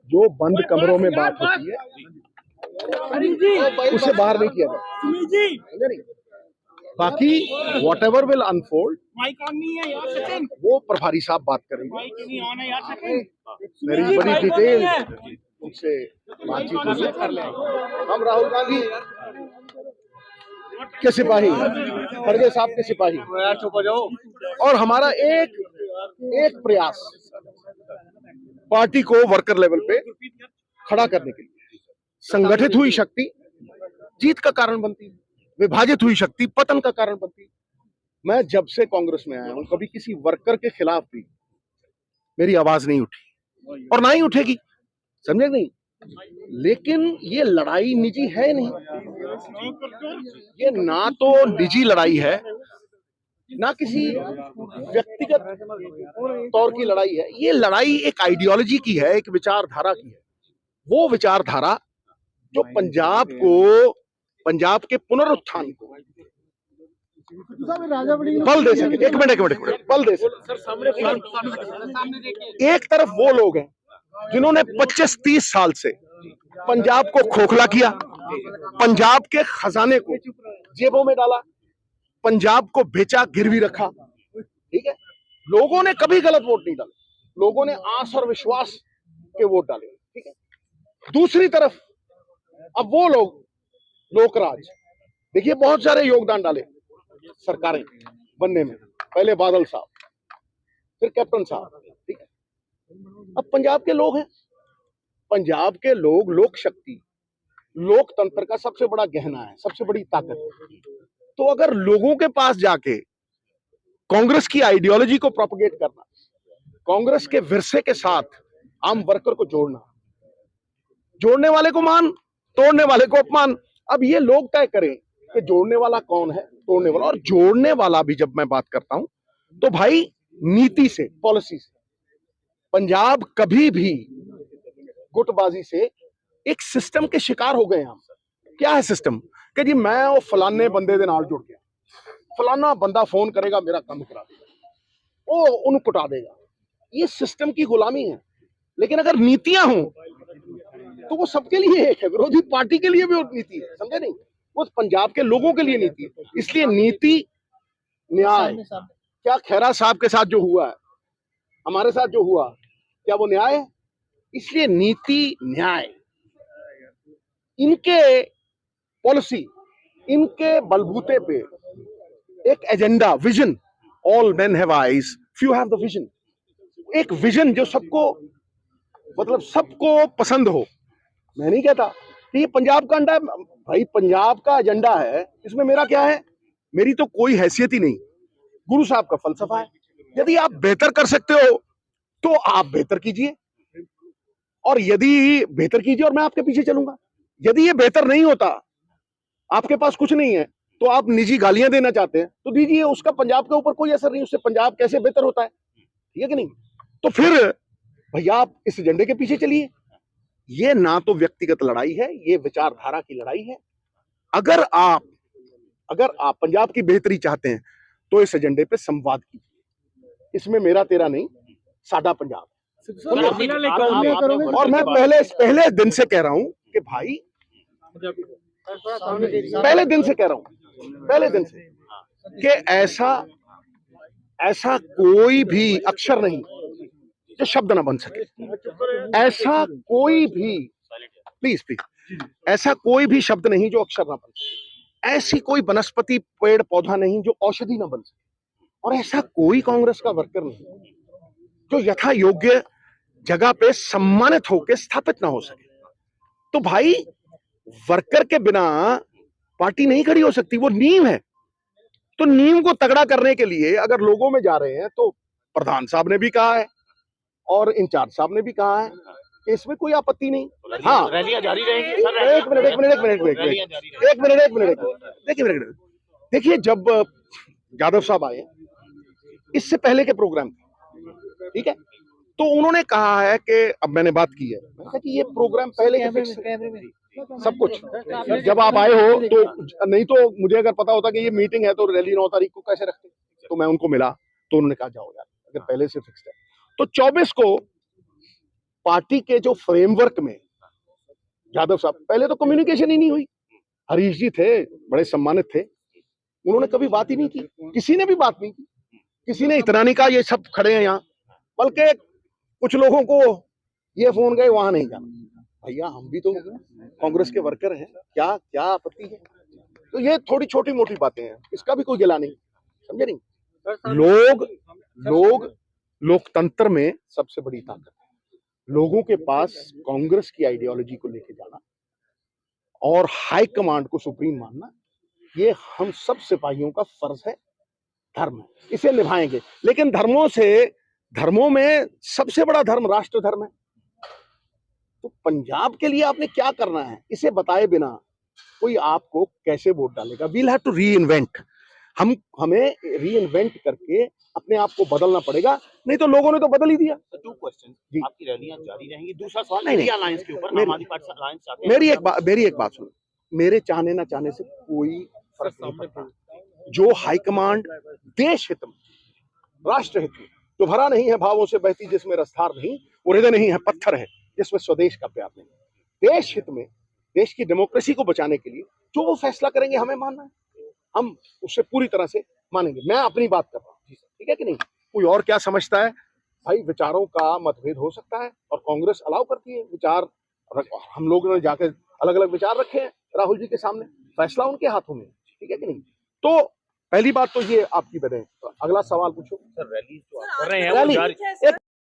जो बंद कमरों में बात होती है उसे बाहर नहीं किया जाता। बाकी वॉट एवर विल अनफोल्ड वो प्रभारी साहब बात करेंगे। मेरी बड़ी डिटेल उनसे बातचीत हुई। हम राहुल गांधी के सिपाही, खड़गे साहब के सिपाही, और हमारा एक प्रयास पार्टी को वर्कर लेवल पे खड़ा करने के लिए। संगठित हुई शक्ति जीत का कारण बनती है, विभाजित हुई शक्ति पतन का कारण बनती है। मैं जब से कांग्रेस में आया हूं कभी किसी वर्कर के खिलाफ भी मेरी आवाज नहीं उठी और ना ही उठेगी, समझे नहीं। लेकिन ये लड़ाई निजी है नहीं, ये ना तो निजी लड़ाई है ना किसी व्यक्तिगत तौर की लड़ाई है। ये लड़ाई एक आइडियोलॉजी की है, एक विचारधारा की है। वो विचारधारा जो पंजाब के पुनरुत्थान को बल दे सके। एक मिनट बल दे सके। एक तरफ वो लोग हैं जिन्होंने 25-30 साल से पंजाब को खोखला किया, पंजाब के खजाने को जेबों में डाला, पंजाब को बेचा, गिरवी रखा, ठीक है। लोगों ने कभी गलत वोट नहीं डाले, लोगों ने आस और विश्वास के वोट डाले, ठीक है। दूसरी तरफ अब वो लोग लोकराज, देखिए बहुत सारे योगदान डाले सरकारें बनने में, पहले बादल साहब, फिर कैप्टन साहब, ठीक है। अब पंजाब के लोग हैं, पंजाब के लोग लोक शक्ति, लोकतंत्र का सबसे बड़ा गहना है, सबसे बड़ी ताकत। तो अगर लोगों के पास जाके कांग्रेस की आइडियोलॉजी को प्रोपगेट करना, कांग्रेस के विरसे के साथ आम वर्कर को जोड़ना, जोड़ने वाले को मान, तोड़ने वाले को अपमान, अब ये लोग तय करें कि जोड़ने वाला कौन है, तोड़ने वाला। और जोड़ने वाला भी जब मैं बात करता हूं तो भाई नीति से, पॉलिसी से। पंजाब कभी भी गुटबाजी से एक सिस्टम के शिकार हो गए हम। क्या है सिस्टम? कि जी मैं और फलाने बंदे दे नाल जुड़ गया, फलाना बंदा फोन करेगा मेरा काम करा देगा, वो उन्हें कुटा देगा। ये सिस्टम की गुलामी है। लेकिन अगर नीतियां हों तो वो सबके लिए एक है, विरोधी पार्टी के लिए भी वो नीति है, समझे नहीं। वो पंजाब के लोगों के लिए नीति है। इसलिए नीति, न्याय, क्या खैरा साहब के साथ जो हुआ है, हमारे साथ जो हुआ, क्या वो न्याय है? इसलिए नीति, न्याय, इनके पॉलिसी, इनके बलबूते पे एक agenda, vision, all men have eyes, few have the vision. एक विजन जो सबको, मतलब सबको पसंद हो। मैं नहीं कहता कि ये पंजाब का अंडा है, भाई पंजाब का एजेंडा है, इसमें मेरा क्या है? मेरी तो कोई हैसियत ही नहीं। गुरु साहब का फलसफा है, यदि आप बेहतर कर सकते हो तो आप बेहतर कीजिए, और यदि बेहतर कीजिए और मैं आपके पीछे चलूंगा। यदि ये बेहतर नहीं होता, आपके पास कुछ नहीं है, तो आप निजी गालियां देना चाहते हैं तो दीजिए, उसका पंजाब के ऊपर कोई असर नहीं, उससे पंजाब कैसे बेहतर होता है, ठीक है कि नहीं। तो फिर भैया आप इस एजेंडे के पीछे चलिए। ये ना तो व्यक्तिगत लड़ाई है, ये विचारधारा की लड़ाई है। अगर आप पंजाब की बेहतरी चाहते हैं तो इस एजेंडे पे संवाद कीजिए। इसमें मेरा तेरा नहीं, साडा पंजाब। और मैं पहले दिन से कह रहा हूं कि भाई, पहले दिन से कि ऐसा कोई भी अक्षर नहीं जो शब्द ना बन सके, ऐसा कोई भी, प्लीज ऐसा कोई भी शब्द नहीं जो अक्षर ना बन सके, ऐसी कोई वनस्पति, पेड़ पौधा नहीं जो औषधि ना बन सके, और ऐसा कोई कांग्रेस का वर्कर नहीं जो यथा योग्य जगह पे सम्मानित होकर स्थापित ना हो सके। तो भाई वर्कर के बिना पार्टी नहीं खड़ी हो सकती, वो नींव है। तो नींव को तगड़ा करने के लिए अगर लोगों में जा रहे हैं, तो प्रधान साहब ने भी कहा है और इंचार्ज साहब ने भी कहा है कि इसमें कोई आपत्ति नहीं। हाँ, रैलियां जारी रहेंगी। एक मिनट, देखिए जब यादव साहब आए, इससे पहले के प्रोग्राम, ठीक है, तो उन्होंने कहा है कि, अब मैंने बात की है, मैंने कहा कि ये प्रोग्राम पहले के फिक्स सब कुछ। जब आप आए हो तो, नहीं तो मुझे अगर पता होता कि ये मीटिंग है तो रैली 9 तारीख को कैसे रखते, तो मैं उनको मिला तो उन्होंने कहा जाओ यार, अगर पहले से फिक्स है तो 24 को पार्टी के जो फ्रेमवर्क में यादव साहब, पहले तो कम्युनिकेशन ही नहीं हुई। हरीश जी थे, बड़े सम्मानित थे, उन्होंने कभी बात ही नहीं की, किसी ने भी बात नहीं की, किसी ने इतना नहीं कहा ये सब खड़े हैं यहाँ, बल्कि कुछ लोगों को ये फोन गए वहां नहीं जाना। भैया हम भी तो कांग्रेस के वर्कर हैं, क्या क्या आपत्ति है? तो ये थोड़ी छोटी मोटी बातें हैं, इसका भी कोई गिला नहीं, समझे नहीं। लोग लोकतंत्र में सबसे बड़ी ताकत है, लोगों के पास कांग्रेस की आइडियोलॉजी को लेके जाना और हाई कमांड को सुप्रीम मानना, ये हम सब सिपाहियों का फर्ज है, धर्म है, इसे निभाएंगे। लेकिन धर्मों में सबसे बड़ा धर्म राष्ट्र धर्म है। तो पंजाब के लिए आपने क्या करना है, इसे बताए बिना कोई आपको कैसे वोट डालेगा? We'll have to reinvent, हमें री इन्वेंट करके अपने आप को बदलना पड़ेगा, नहीं तो लोगों ने तो बदल ही दिया। टू क्वेश्चन, आपकी रैलियां जारी रहेंगी। दूसरा सवाल इंडिया अलायंस के ऊपर, आम आदमी पार्टी अलायंस चाहते हैं। मेरी एक बात सुनो, मेरे चाहने ना चाहने से कोई फर्क नहीं पड़ता। जो हाईकमांड देश हित में, राष्ट्र हित में, जो भरा नहीं है भावों से बहती जिसमें रसधार नहीं, वो हृदय नहीं है पत्थर है जिसमें स्वदेश का प्यार नहीं, देश हित में, देश की डेमोक्रेसी को बचाने के लिए जो वो फैसला करेंगे हमें मानना है, हम उससे पूरी तरह से मानेंगे। मैं अपनी बात कर रहा हूँ, ठीक है कि नहीं? कोई और क्या समझता है भाई, विचारों का मतभेद हो सकता है और कांग्रेस अलाउ करती है विचार, हम लोगों ने जाकर अलग अलग विचार रखे हैं राहुल जी के सामने, फैसला उनके हाथों में, ठीक है कि नहीं? तो पहली बात तो ये आपकी बने। अगला सवाल पूछो। सर, रैली जो आप कर रहे हैं वो जारी